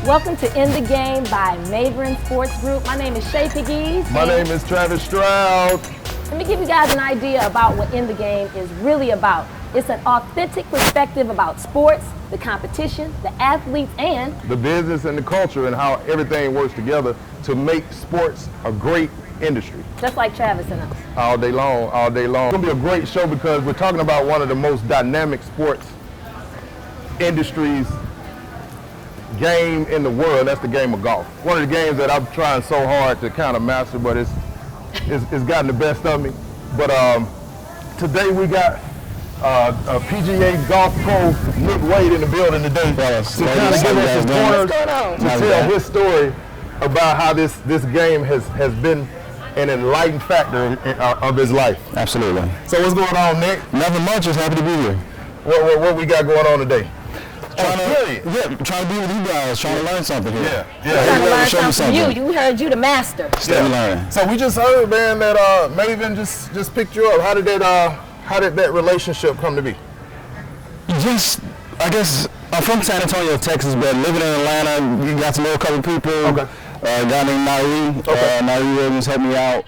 Welcome to In the Game by Maven Sports Group. My name is Shay Pegues. My name is Travis Stroud. Let me give you guys an idea about what In the Game is really about. It's an authentic perspective about sports, the competition, the athletes, and the business and the culture and how everything works together to make sports a great industry. Just like Travis and us. All day long, all day long. It's gonna be a great show because we're talking about one of the most dynamic sports industries game in the world. That's the game of golf. One of the games that I'm trying so hard to kind of master, but it's gotten the best of me. But today we got a PGA golf pro, Nick Wade, in the building today to kind of give us his pointers to tell his story about how this game has been an enlightened factor of his life. Absolutely. So what's going on, Nick? Nothing much, just happy to be here. What we got going on today? Trying to be with you guys, trying to learn something here. Trying to learn something from you. You heard you the master. Still learning. So we just heard, man, that Maven just picked you up. How did that relationship come to be? I guess I'm from San Antonio, Texas, but living in Atlanta, you got to know a couple people. Okay. A guy named Nairi. Okay. Nairi Williams helped me out.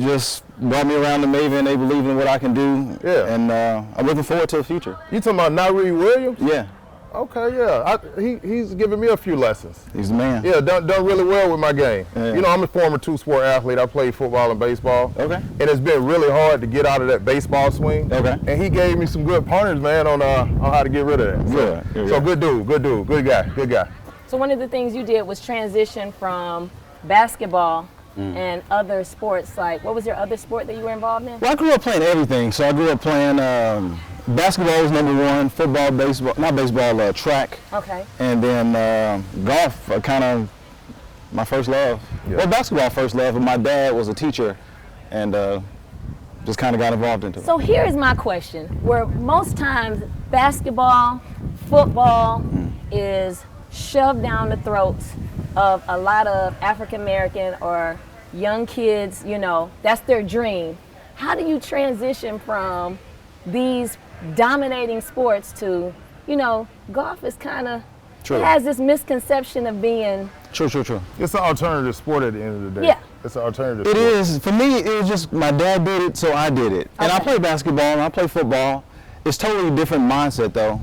Just brought me around to Maven. They believe in what I can do. Yeah. And I'm looking forward to the future. You talking about Nairi Williams? Yeah. Okay, yeah. He's giving me a few lessons. He's the man. Yeah, done really well with my game. Yeah. You know, I'm a former two-sport athlete. I played football and baseball. Okay. And it's been really hard to get out of that baseball swing. Okay. And he gave me some good pointers, man, on how to get rid of that. So good dude, good guy. So one of the things you did was transition from basketball and other sports. Like, what was your other sport that you were involved in? Well, I grew up playing everything. So I grew up playing basketball was number one, football, baseball, not baseball, track. Okay. And then golf, kind of my first love. Yeah. Well, basketball first love, but my dad was a teacher and just kind of got involved into it. So here's my question, where most times basketball, football is shoved down the throats of a lot of African American or young kids, you know, that's their dream. How do you transition from these dominating sports to, you know, golf is kind of, it has this misconception of being. True. It's an alternative sport at the end of the day. Yeah. It's an alternative It sport. is. For me, it was just my dad did it, so I did it. And I play basketball and I play football. It's totally different mindset though.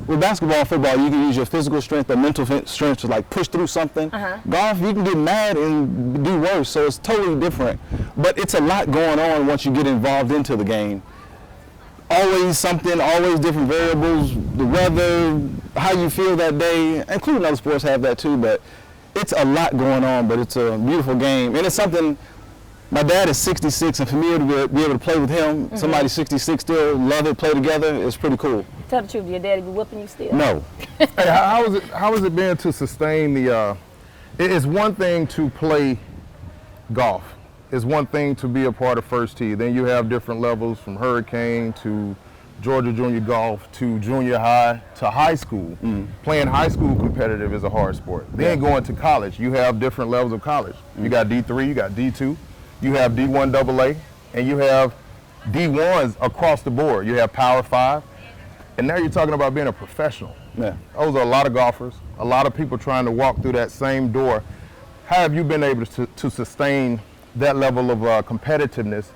With basketball and football, you can use your physical strength or mental strength to like push through something. Golf, you can get mad and do worse, so it's totally different. But it's a lot going on once you get involved into the game. Always something, always different variables, the weather, how you feel that day, including other sports have that too, but it's a lot going on, but it's a beautiful game. And it's something, my dad is 66, and for me to be able to play with him, somebody 66 still love it, play together, it's pretty cool. Tell the truth, your daddy be whooping you still? No. Hey, how has it been to sustain the, it's one thing to play golf. It's one thing to be a part of First Tee. Then you have different levels from Hurricane to Georgia Junior Golf to junior high to high school. Playing high school competitive is a hard sport. Then going to college, you have different levels of college. You got D3, you got D2, you have D1 AA, and you have D1s across the board. You have Power 5, and now you're talking about being a professional. Yeah. Those are a lot of golfers, a lot of people trying to walk through that same door. How have you been able to sustain that level of competitiveness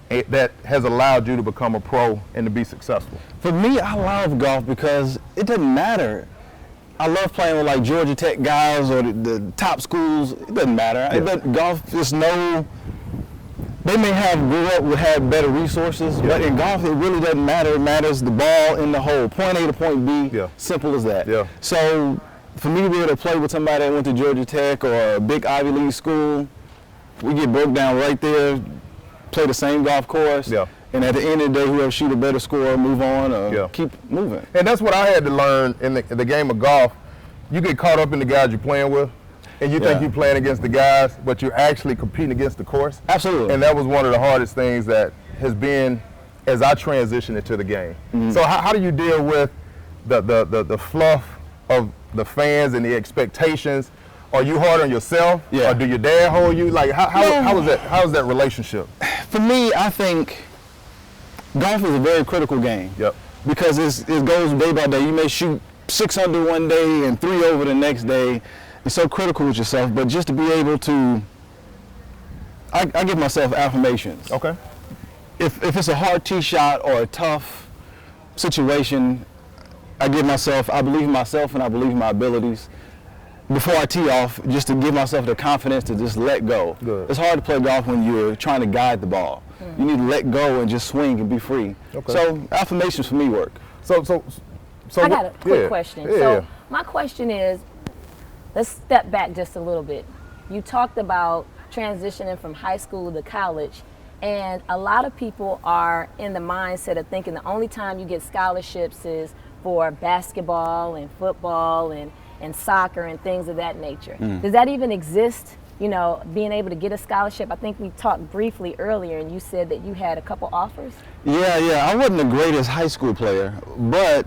that has allowed you to become a pro and to be successful? For me, I love golf because it doesn't matter. I love playing with like Georgia Tech guys or the top schools. It doesn't matter. Yeah. Golf is they may have grew up with had better resources, but in golf it really doesn't matter. It matters the ball in the hole, point A to point B. Yeah. Simple as that. Yeah. So for me to be able to play with somebody that went to Georgia Tech or a big Ivy League school, we get broke down right there, play the same golf course, and at the end of the day, whoever shoot a better score, move on, or keep moving. And that's what I had to learn in the game of golf. You get caught up in the guys you're playing with, and you think you're playing against the guys, but you're actually competing against the course. Absolutely. And that was one of the hardest things that has been as I transitioned into the game. So how do you deal with the fluff of the fans and the expectations? Are you hard on yourself? Yeah. Or do your dad hold you? Like how is that relationship? For me, I think golf is a very critical game. Yep. Because it goes day by day. You may shoot 6 under one day and 3 over the next day. so critical with yourself, but just to be able to, I give myself affirmations. Okay. If it's a hard tee shot or a tough situation, I believe in myself and I believe in my abilities. Before I tee off, just to give myself the confidence to just let go. Good. It's hard to play golf when you're trying to guide the ball. You need to let go and just swing and be free. Okay. So affirmations for me work. So I got a quick question. Yeah. So my question is, let's step back just a little bit. You talked about transitioning from high school to college, and a lot of people are in the mindset of thinking the only time you get scholarships is for basketball and football and soccer and things of that nature. Does that even exist? You know, being able to get a scholarship? I think we talked briefly earlier and you said that you had a couple offers. Yeah, I wasn't the greatest high school player, but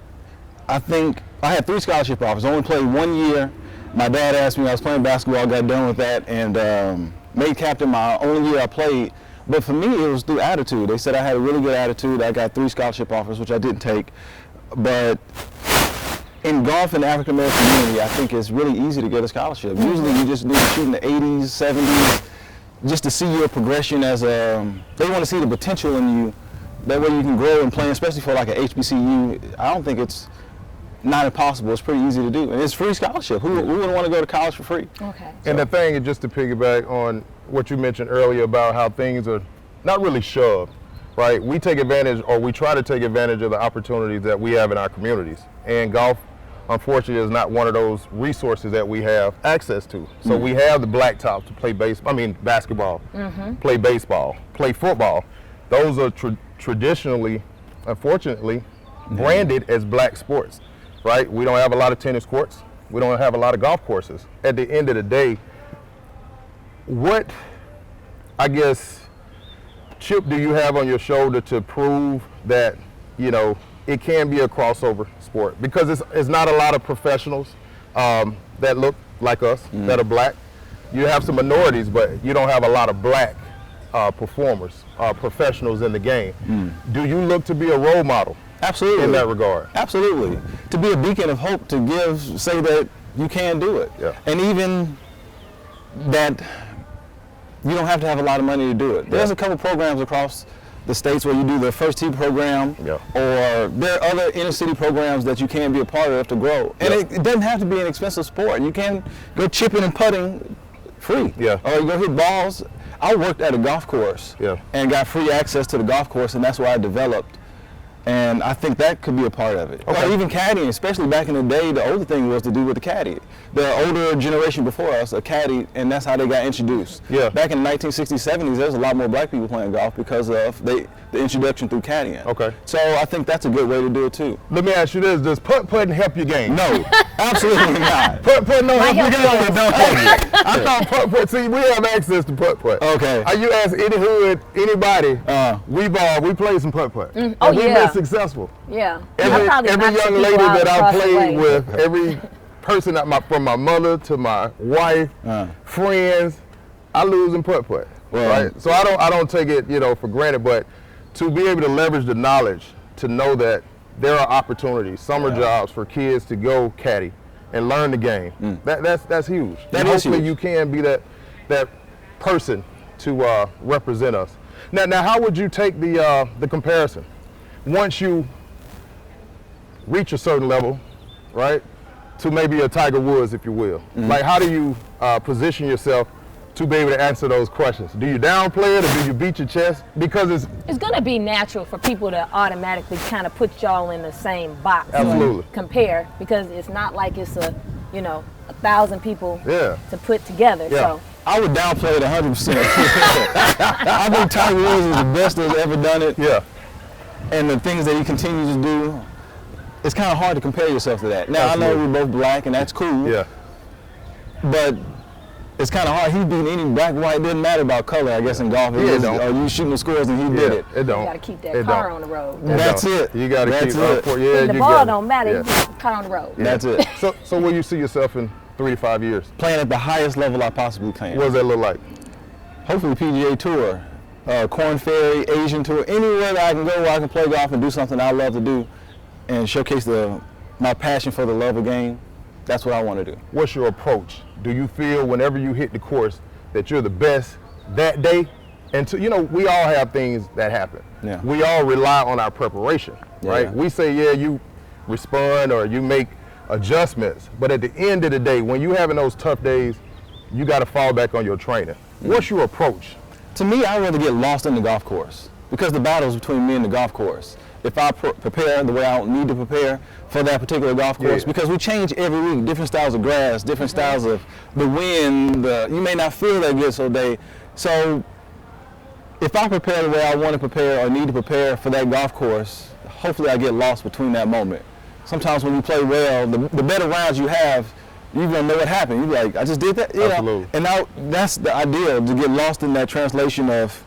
I think I had 3 scholarship offers. I only played 1 year. My dad asked me, I was playing basketball, got done with that, and made captain my only year I played. But for me, it was through attitude. They said I had a really good attitude. I got 3 scholarship offers, which I didn't take. But in golf and the African American community, I think it's really easy to get a scholarship. Usually you just need to shoot in the 80s, 70s, just to see your progression as they want to see the potential in you. That way you can grow and play, especially for like a HBCU. I don't think it's not impossible. It's pretty easy to do. And it's free scholarship. Who wouldn't want to go to college for free? Okay. And the thing is, just to piggyback on what you mentioned earlier about how things are not really shoved, right? We take advantage, or we try to take advantage of the opportunities that we have in our communities. And golf, unfortunately, is not one of those resources that we have access to. So we have the blacktop to play basketball, play baseball, play football. Those are traditionally, unfortunately, branded as black sports, right? We don't have a lot of tennis courts. We don't have a lot of golf courses. At the end of the day, what, I guess, chip do you have on your shoulder to prove that, you know, it can be a crossover sport? Because it's not a lot of professionals that look like us, that are black. You have some minorities, but you don't have a lot of black performers, professionals in the game. Do you look to be a role model? Absolutely. In that regard? Absolutely. To be a beacon of hope, to say that you can do it. Yeah. And even that you don't have to have a lot of money to do it. There's a couple programs across the states where you do the first tee program, or there are other inner city programs that you can be a part of to grow. And it doesn't have to be an expensive sport. You can go chipping and putting free. Yeah. Or you go hit balls. I worked at a golf course and got free access to the golf course, and that's where I developed. And I think that could be a part of it. Or even caddying, especially back in the day, the older thing was to do with the caddy. The older generation before us, a caddy, and that's how they got introduced. Yeah. Back in the 1960s, 70s, there was a lot more black people playing golf because of the introduction through caddying. Okay. So I think that's a good way to do it too. Let me ask you this, does putt-putting help your game? No, absolutely not. Putt-putting don't help your game? Don't help you. I thought putt-putt, see, we have access to putt-putt. Okay. You ask any hood, anybody, we play some putt-putt. Oh, we've been successful. Yeah. Every young lady that I played with, every person from my mother to my wife, friends, I lose in putt-putt. Right? So I don't take it, for granted, but to be able to leverage the knowledge to know that there are opportunities, summer jobs for kids to go caddy and learn the game. That's huge. And hopefully you can be that person to represent us. Now, how would you take the comparison? Once you reach a certain level, right, to maybe a Tiger Woods, if you will. Like, how do you position yourself to be able to answer those questions? Do you downplay it, or do you beat your chest? Because it's going to be natural for people to automatically kind of put y'all in the same box. Absolutely. Compare, because it's not like it's 1,000 people to put together. So I would downplay it 100%. I think Tiger Woods is the best that's ever done it. Yeah. And the things that he continues to do, it's kind of hard to compare yourself to that. Now, I know we're both black, and that's cool. Yeah. But it's kind of hard. He's beating any black, white, it doesn't matter about color, I guess, in golf. Are you shooting the scores and he did it? It don't. You got to keep that car on the road. That's it. You got to keep it. The ball don't matter. You keep the car on the road. That's it. So where you see yourself in 3 to 5 years? Playing at the highest level I possibly can. What does that look like? Hopefully PGA Tour, Korn Ferry, Asian Tour, anywhere that I can go where I can play golf and do something I love to do and showcase my passion for the love of game. That's what I want to do. What's your approach? Do you feel whenever you hit the course that you're the best that day? And you know, we all have things that happen. Yeah. We all rely on our preparation, right? Yeah. We say, yeah, you respond or you make adjustments, but at the end of the day, when you're having those tough days, you got to fall back on your training. What's your approach? To me, I'd rather get lost in the golf course because the battle is between me and the golf course. If I prepare the way I need to prepare for that particular golf course, because we change every week, different styles of grass, different styles of the wind, you may not feel that good so day. So if I prepare the way I want to prepare or need to prepare for that golf course, hopefully I get lost between that moment. Sometimes when you play well, the better rounds you have, you don't know what happened. You're like, I just did that? Absolutely. And now that's the ideal, to get lost in that translation of,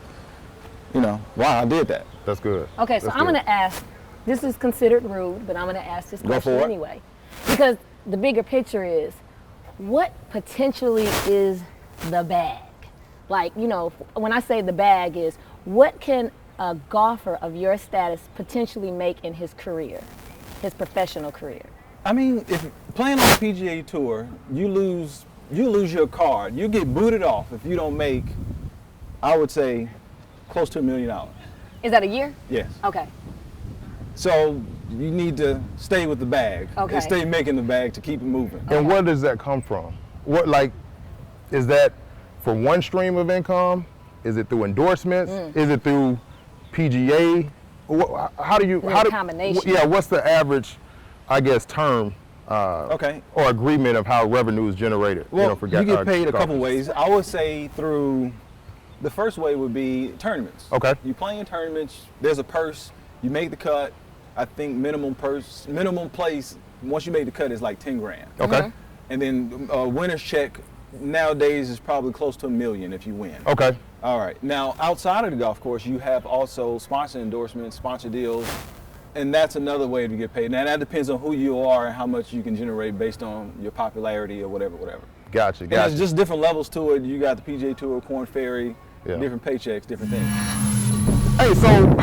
wow, I did that. That's good. Okay, so I'm going to ask, this is considered rude, but I'm going to ask this question anyway. Because the bigger picture is, what potentially is the bag? Like, when I say the bag is, what can a golfer of your status potentially make in his career, his professional career? I mean, if playing on the PGA Tour, you lose your card. You get booted off if you don't make, I would say, close to $1 million. Is that a year? Yes. Okay. So you need to stay with the bag. Okay. And stay making the bag to keep it moving. And where does that come from? What, like, is that for one stream of income? Is it through endorsements? Is it through PGA? How do you? A combination. Yeah. What's the average, I guess, term? Okay. Or agreement of how revenue is generated? Well, for you get paid a golfers? couple ways. I would say through, the first way would be tournaments. Okay. You play in tournaments, there's a purse, you make the cut. I think minimum place, once you make the cut, is like 10 grand. Okay. And then winner's check nowadays is probably close to $1 million if you win. Okay. All right. Now, outside of the golf course, you have also sponsor endorsements, sponsor deals, and that's another way to get paid. Now, that depends on who you are and how much you can generate based on your popularity or whatever. Gotcha. And there's just different levels to it. You got the PGA Tour, Korn Ferry, Yeah. different paychecks, different things. Hey, so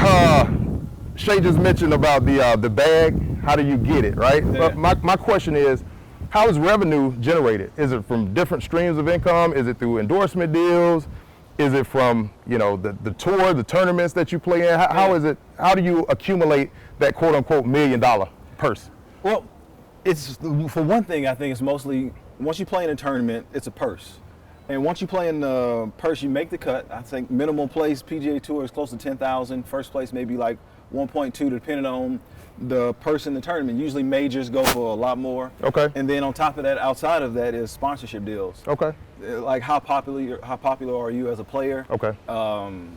Shay just mentioned about the bag. How do you get it, right? Yeah. But my question is, how is revenue generated? Is it from different streams of income? Is it through endorsement deals? Is it from the tour, the tournaments that you play in? How is it? How do you accumulate that quote unquote $1 million purse? Well, it's, for one thing, I think it's mostly, once you play in a tournament, it's a purse. And once you play in the purse, you make the cut. I think minimum place PGA Tour is close to 10,000. First place maybe like 1.2, depending on the purse in the tournament. Usually majors go for a lot more. Okay. And then on top of that, outside of that, is sponsorship deals. Okay. Like how popular are you as a player? Okay. And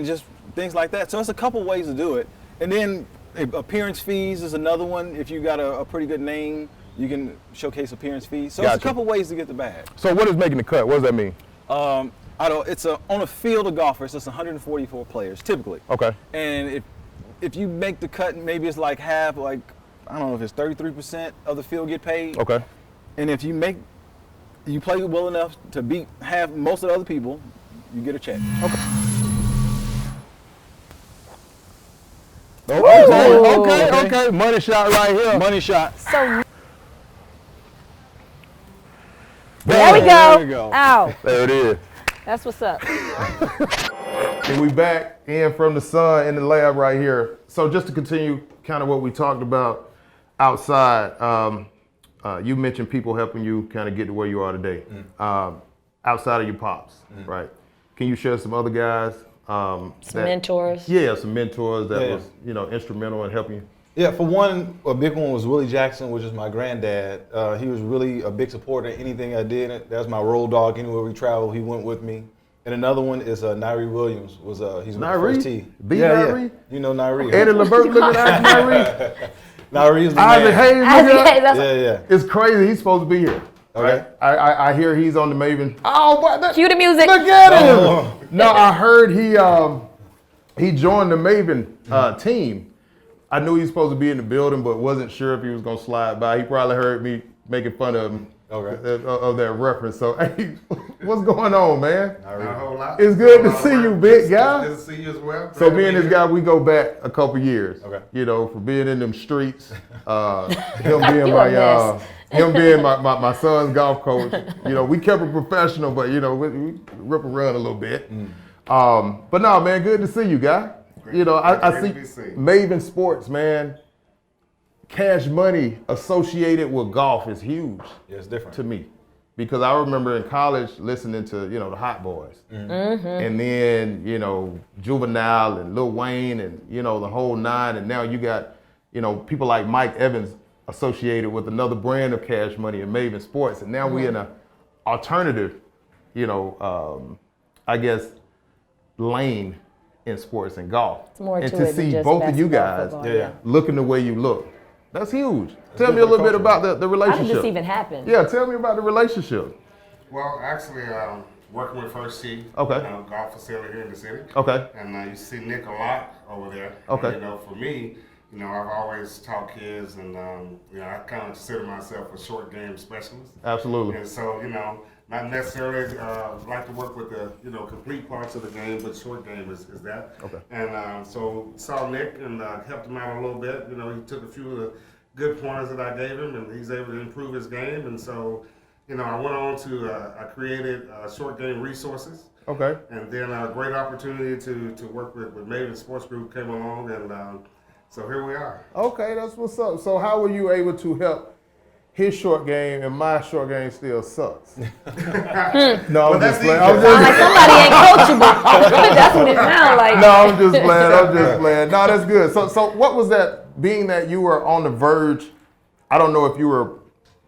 just things like that. So it's a couple ways to do it. And then appearance fees is another one. If you got a pretty good name, you can showcase appearance fees. So Gotcha. it's a couple ways to get the bag. So what is making the cut? What does that mean? On a field of golfers, it's 144 players typically. Okay. And if you make the cut, maybe it's like half, like I don't know if it's 33% of the field get paid. Okay. And if you play well enough to beat most of the other people, you get a check. Okay. Okay. Money shot right here. Money shot. So there we go. There we go. Ow. There it is. That's what's up. And we back in from the sun in the lab right here. So just to continue kind of what we talked about outside, you mentioned people helping you kind of get to where you are today. Outside of your pops, right? Can you share some other guys? Some mentors. Yeah, some mentors that was, instrumental in helping you. Yeah, for one, a big one was Willie Jackson, which is my granddad. He was really a big supporter of anything I did. That was my road dog. Anywhere we traveled, he went with me. And another one is Nyree Williams. He's with the first tee. Nyree? You know Nyree. Eddie LeVert looking at Nyree. Nyree is the Isaac man. Hayes. Yeah. It's crazy. He's supposed to be here. Okay. Right? I hear he's on the Maven. Oh, but Cue the music. Look at him. No, I heard he joined the Maven team. I knew he was supposed to be in the building, but wasn't sure if he was gonna slide by. He probably heard me making fun of him of that reference. So, hey, what's going on, man? Not a whole lot. It's good to see you, big guy. Good to see you as well. So me and this guy, we go back a couple years. Okay. For being in them streets, him being You a mess. him being my son's golf coach, we kept it professional, but we rip and run a little bit. But no, man, good to see you, guy. I see Maven Sports, man. Cash money associated with golf is huge. Yeah, it's different to me, because I remember in college listening to the Hot Boys, and then Juvenile and Lil Wayne and the whole nine, and now you got people like Mike Evans associated with another brand of cash money in Maven Sports, and now we're in a alternative, I guess, lane in sports and golf. It's more and to to it than see just both of you basketball, guys football, looking the way you look, that's huge. Tell me a little bit about the How relationship. did this even happen? Yeah, tell me about the relationship. Well, actually, working with First Tee, Okay. golf facility here in the city. Okay. And you see Nick a lot over there. Okay. And, for me, I've always taught kids, and I kind of consider myself a short game specialist. Absolutely. And so, not necessarily like to work with the complete parts of the game, but short game is that. Okay. And so saw Nick and helped him out a little bit. He took a few of the good pointers that I gave him, and he's able to improve his game. And so, I went on to I created short game resources. Okay. And then a great opportunity to work with Maven Sports Group came along, and so here we are. Okay, that's what's up. So how were you able to help his short game and my short game still sucks? No, I'm just playing. Sound like somebody ain't coachable. That's what it sounds like. No, I'm just playing. No, that's good. So what was that, being that you were on the verge, I don't know if you were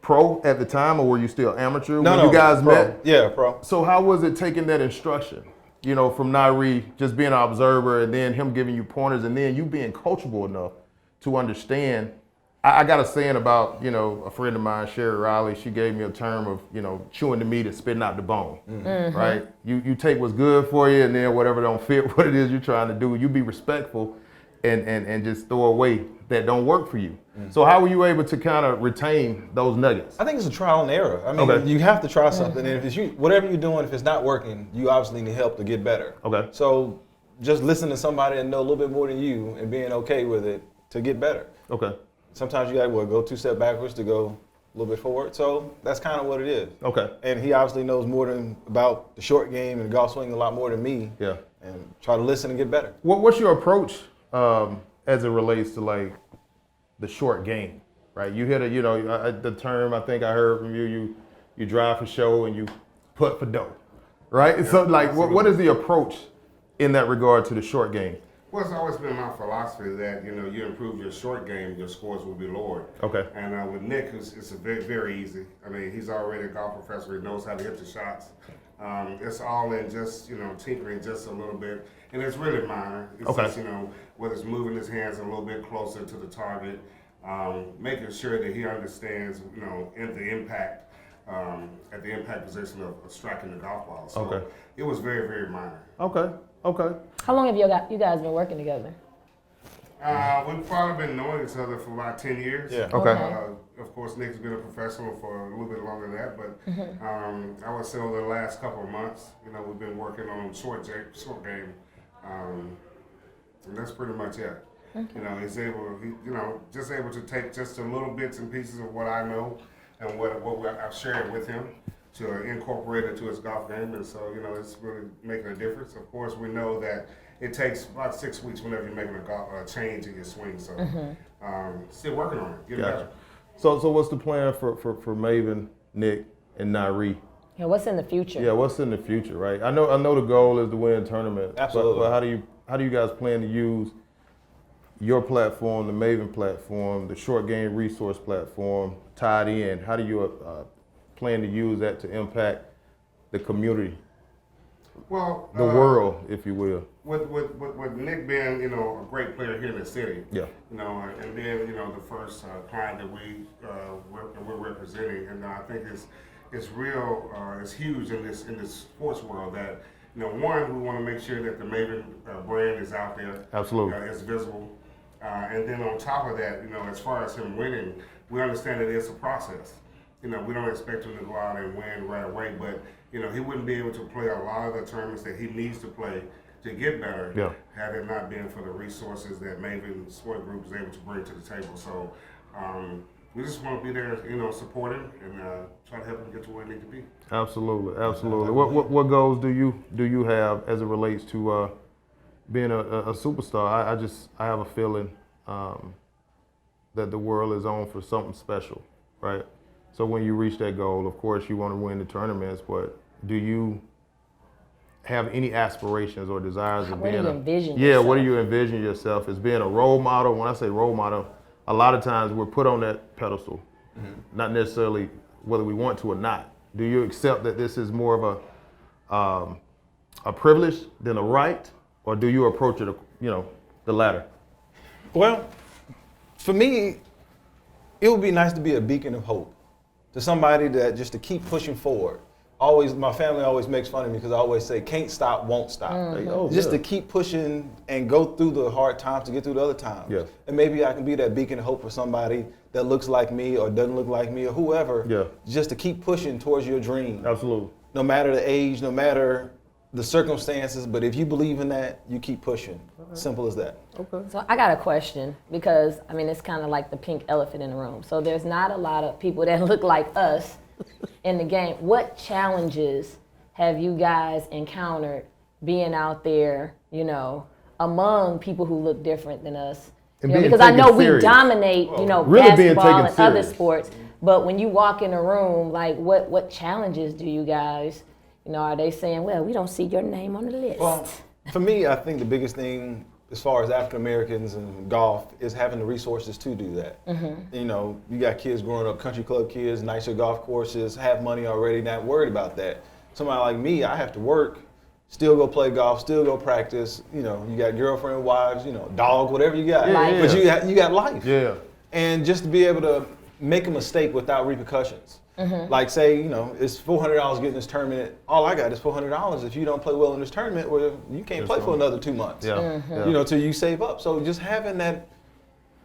pro at the time or were you still amateur when you guys pro. met? Yeah, pro. So how was it taking that instruction, from Nairi, just being an observer, and then him giving you pointers, and then you being coachable enough to understand? I got a saying about, a friend of mine, Sherry Riley, she gave me a term of, chewing the meat and spitting out the bone, right? You take what's good for you, and then whatever don't fit what it is you're trying to do, you be respectful and just throw away that don't work for you. So how were you able to kind of retain those nuggets? I think it's a trial and error. I mean, you have to try something, and if it's whatever you're doing, if it's not working, you obviously need help to get better. Okay. So just listen to somebody and know a little bit more than you and being okay with it to get better. Okay. Sometimes you got to go 2 steps backwards to go a little bit forward. So that's kind of what it is. Okay. And he obviously knows more than about the short game and the golf swing a lot more than me. Yeah. And try to listen and get better. What's your approach as it relates to like the short game, right? You hit the term I think I heard from you drive for show and you putt for dough, right? Yeah, so like what is the approach in that regard to the short game? Well, it's always been my philosophy that, you improve your short game, your scores will be lowered. Okay. And with Nick, it's very, very easy. I mean, he's already a golf professor. He knows how to hit the shots. It's all in just, tinkering just a little bit. And it's really minor. It's just, whether it's moving his hands a little bit closer to the target, making sure that he understands, at the impact position of striking the golf ball. So it was very, very minor. Okay. How long have you guys been working together? We've probably been knowing each other for about 10 years. Yeah. Okay. Of course, Nick's been a professional for a little bit longer than that, but I would say over the last couple of months, we've been working on short game, and that's pretty much it. Okay. He's able, just able to take just a little bits and pieces of what I know and what I've shared with him to incorporate it to his golf game, and so it's really making a difference. Of course, we know that it takes about 6 weeks whenever you're making a change in your swing. So still working on it, getting better. So what's the plan for Maven, Nick, and Nairi? Yeah, what's in the future? Yeah, what's in the future, right? I know the goal is to win a tournament. Absolutely. But how do you guys plan to use your platform, the Maven platform, the short game resource platform tied in? How do you plan to use that to impact the community? Well, the world, if you will. With Nick being, a great player here in the city. Yeah. And being, the first client that we're representing, and I think it's real, it's huge in this sports world that, one, we want to make sure that the Maven brand is out there. Absolutely. It's visible. And then on top of that, as far as him winning, we understand that it's a process. We don't expect him to go out and win right away, but he wouldn't be able to play a lot of the tournaments that he needs to play to get better had it not been for the resources that Maven Sport Group is able to bring to the table. So we just want to be there, support him and try to help him get to where he needs to be. Absolutely, absolutely. What goals do you have as it relates to being a superstar? I have a feeling that the world is on for something special, right? So when you reach that goal, of course you want to win the tournaments, but do you have any aspirations or desires of What being do you envision what yourself? do you envision yourself as being a role model? When I say role model, a lot of times we're put on that pedestal, not necessarily whether we want to or not. Do you accept that this is more of a privilege than a right, or do you approach it, the latter? Well, for me, it would be nice to be a beacon of hope to somebody that just to keep pushing forward. My family always makes fun of me because I always say, can't stop, won't stop. Just to keep pushing and go through the hard times to get through the other times. Yeah. And maybe I can be that beacon of hope for somebody that looks like me or doesn't look like me or whoever. Yeah. Just to keep pushing towards your dream. Absolutely. No matter the age, no matter the circumstances, but if you believe in that, you keep pushing. Simple as that. Okay. So I got a question because, it's kind of like the pink elephant in the room. So there's not a lot of people that look like us in the game. What challenges have you guys encountered being out there, among people who look different than us? And being because I know taken we serious. dominate, Really being basketball taken and other serious. sports. But when you walk in a room, like what challenges do you guys, are they saying, well, we don't see your name on the list? Well, for me, I think the biggest thing as far as African Americans and golf is having the resources to do that. You got kids growing up, country club kids, nicer golf courses, have money already, not worried about that. Somebody like me, I have to work, still go play golf, still go practice. You got girlfriend, wives, dog, whatever you got. Yeah. But you got life. Yeah. And just to be able to make a mistake without repercussions. Like say, it's $400 getting this tournament. All I got is $400. If you don't play well in this tournament, well, you can't play for another 2 months. Yeah. Till you save up. So just having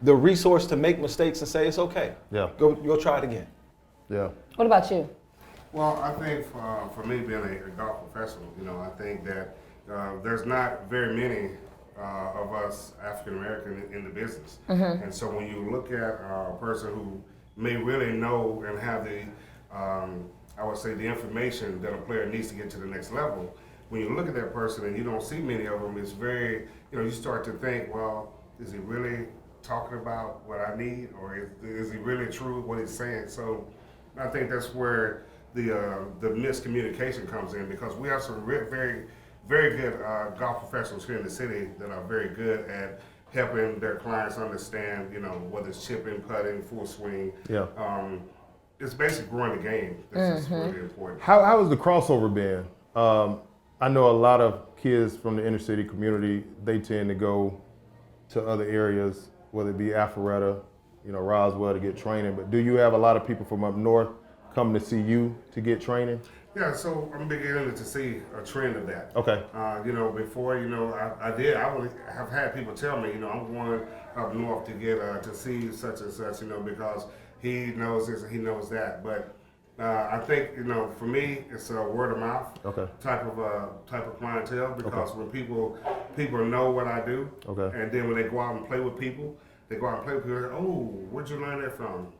the resource to make mistakes and say it's okay. Yeah. Go try it again. Yeah. What about you? Well, I think for me being a golf professional, I think that there's not very many of us African American in the business. And so when you look at a person who may really know and have the, I would say, the information that a player needs to get to the next level, when you look at that person and you don't see many of them, it's very, you start to think, well, is he really talking about what I need, or is he really true what he's saying? So I think that's where the miscommunication comes in, because we have some very, very good golf professionals here in the city that are very good at helping their clients understand, whether it's chipping, putting, full swing. Yeah. It's basically growing the game. That's just really important. How has the crossover been? I know a lot of kids from the inner city community, they tend to go to other areas, whether it be Alpharetta, Roswell, to get training. But do you have a lot of people from up north coming to see you to get training? Yeah, so I'm beginning to see a trend of that. Okay. Before, I would have had people tell me, I'm going up north to get to see such and such, because he knows this and he knows that. But I think, for me, it's a word of mouth type of clientele, because when people know what I do, and then when they go out and play with people, they're like, oh, where'd you learn that from?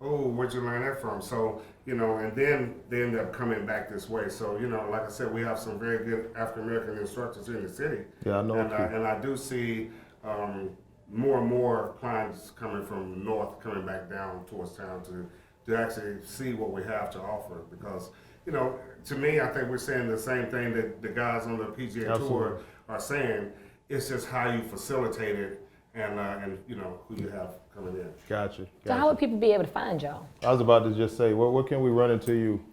Oh, where'd you learn that from? So, and then they end up coming back this way. So, like I said, we have some very good African-American instructors here in the city. Yeah, I know. And I do see more and more clients coming from north, coming back down towards town to actually see what we have to offer. Because, to me, I think we're saying the same thing that the guys on the PGA Tour are saying. It's just how you facilitate it and who you have coming in. Gotcha. So how would people be able to find y'all? I was about to just say, where can we run into you?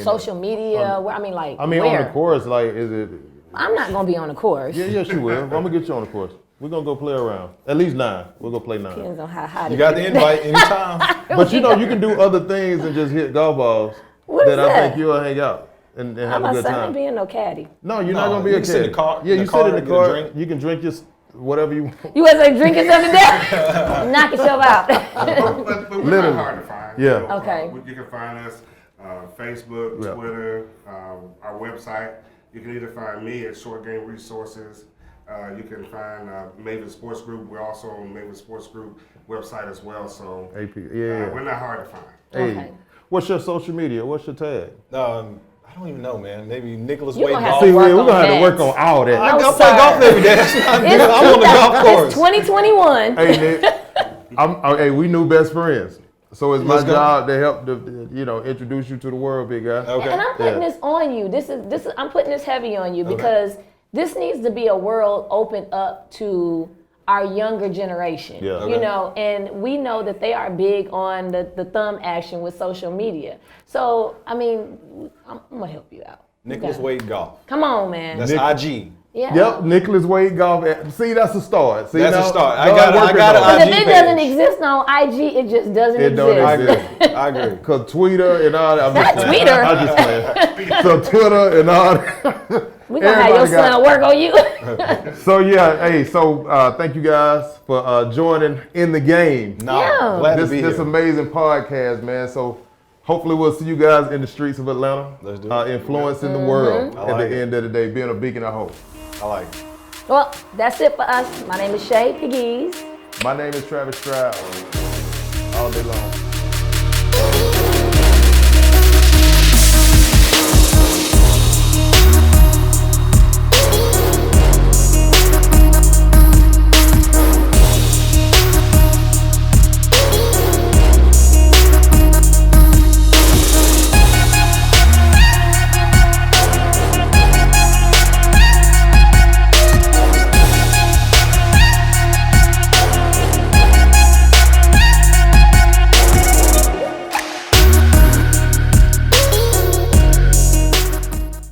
Social media, where? On Where? the course, is it? I'm not going to be on the course. Yeah, yes, you will. I'm going to get you on the course. We're going to go play around. At least 9. We'll go play 9. Depends on how hot You got the invite anytime. But you can do other things than just hit golf balls. What is I that? think you'll hang out and have a good I'm time. not being no caddy. No, you're not going to be a you can sit in kid. the car- Yeah, in the you car sit in and the get a car. drink. You can drink just whatever you want. You wasn't drinking something to death? Knock yourself out. But we're Literally. not hard to find. Yeah. Okay. You can find us Facebook, Yeah. Twitter, our website. You can either find me at Short Game Resources, You can find Maven Sports Group. We're also on Maven Sports Group website as well. So AP, yeah. we're not hard to find. Hey, Okay. what's your social media? What's your tag? I don't even know, man. Maybe Nicholas You Wade gonna have Golf. to See, work we're on gonna have to that. work on all that. I No, play sir. golf every day. That's not good. I'm on the golf course. It's 2021. Hey, Nick, hey, we new best friends. So it's my Let's go. job to help introduce you to the world, big guy. Okay. And I'm putting Yeah. this on you. This is I'm putting this heavy on you because this needs to be a world opened up to our younger generation. Yeah. You Okay. know, and we know that they are big on the thumb action with social media. So, I mean, I'm gonna help you out. Nicholas Okay. Wade Golf. Come on, man. That's IG. yeah. Yep, Nicholas Wade Golf. See, that's a start. See, That's a now, start. I God got working it. on Because if IG it page. doesn't exist on IG, it just doesn't It don't exist. I exist. agree. I agree. Cause Twitter and all that. I'm just playing. Twitter. I'm just playing. So Twitter and all that. We're gonna have your Everybody got- son work on you. So yeah, hey, thank you guys for joining in the game. No, Yeah. glad This to be this here. amazing podcast, man. So hopefully we'll see you guys in the streets of Atlanta, Let's do it. influencing the world I at like the it. end of the day, being a beacon of hope. I like it. Well, that's it for us. My name is Shay Pegues. My name is Travis Stroud. All day long.